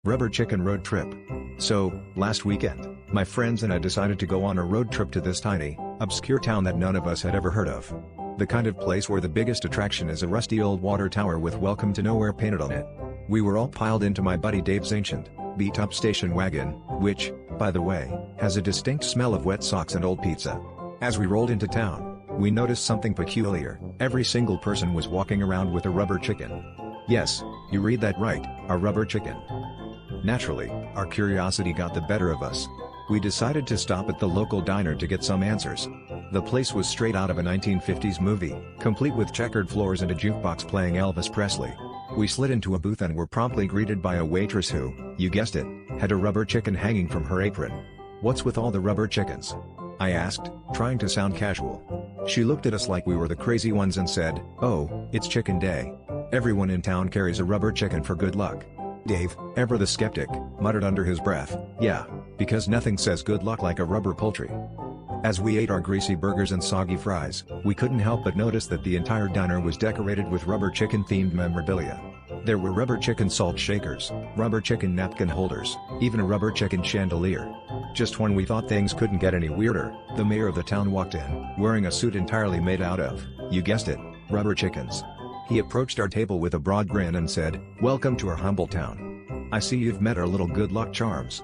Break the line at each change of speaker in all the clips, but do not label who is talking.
Rubber Chicken Road Trip. So, last weekend, my friends and I decided to go on a road trip to this tiny, obscure town that none of us had ever heard of. The kind of place where the biggest attraction is a rusty old water tower with "Welcome to Nowhere" painted on it. We were all piled into my buddy Dave's ancient, beat-up station wagon, which, by the way, has a distinct smell of wet socks and old pizza. As we rolled into town, we noticed something peculiar. Every single person was walking around with a rubber chicken. Yes, you read that right, a rubber chicken. Naturally, our curiosity got the better of us. We decided to stop at the local diner to get some answers. The place was straight out of a 1950s movie, complete with checkered floors and a jukebox playing Elvis Presley. We slid into a booth and were promptly greeted by a waitress who, you guessed it, had a rubber chicken hanging from her apron. "What's with all the rubber chickens?" I asked, trying to sound casual. She looked at us like we were the crazy ones and said, "Oh, it's Chicken Day. Everyone in town carries a rubber chicken for good luck." Dave, ever the skeptic, muttered under his breath, "Yeah, because nothing says good luck like a rubber poultry." As we ate our greasy burgers and soggy fries, we couldn't help but notice that the entire diner was decorated with rubber chicken-themed memorabilia. There were rubber chicken salt shakers, rubber chicken napkin holders, even a rubber chicken chandelier. Just when we thought things couldn't get any weirder, the mayor of the town walked in, wearing a suit entirely made out of, you guessed it, rubber chickens. He approached our table with a broad grin and said, "Welcome to our humble town. I see you've met our little good luck charms."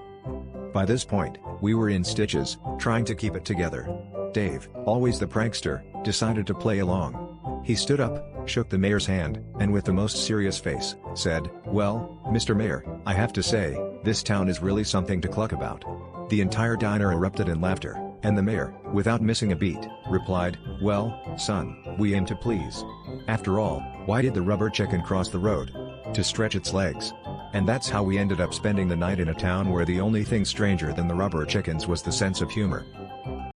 By this point, we were in stitches, trying to keep it together. Dave, always the prankster, decided to play along. He stood up, shook the mayor's hand, and with the most serious face, said, "Well, Mr. Mayor, I have to say, this town is really something to cluck about." The entire diner erupted in laughter, and the mayor, without missing a beat, replied, "Well, son, we aim to please. After all, why did the rubber chicken cross the road? To stretch its legs." And that's how we ended up spending the night in a town where the only thing stranger than the rubber chickens was the sense of humor.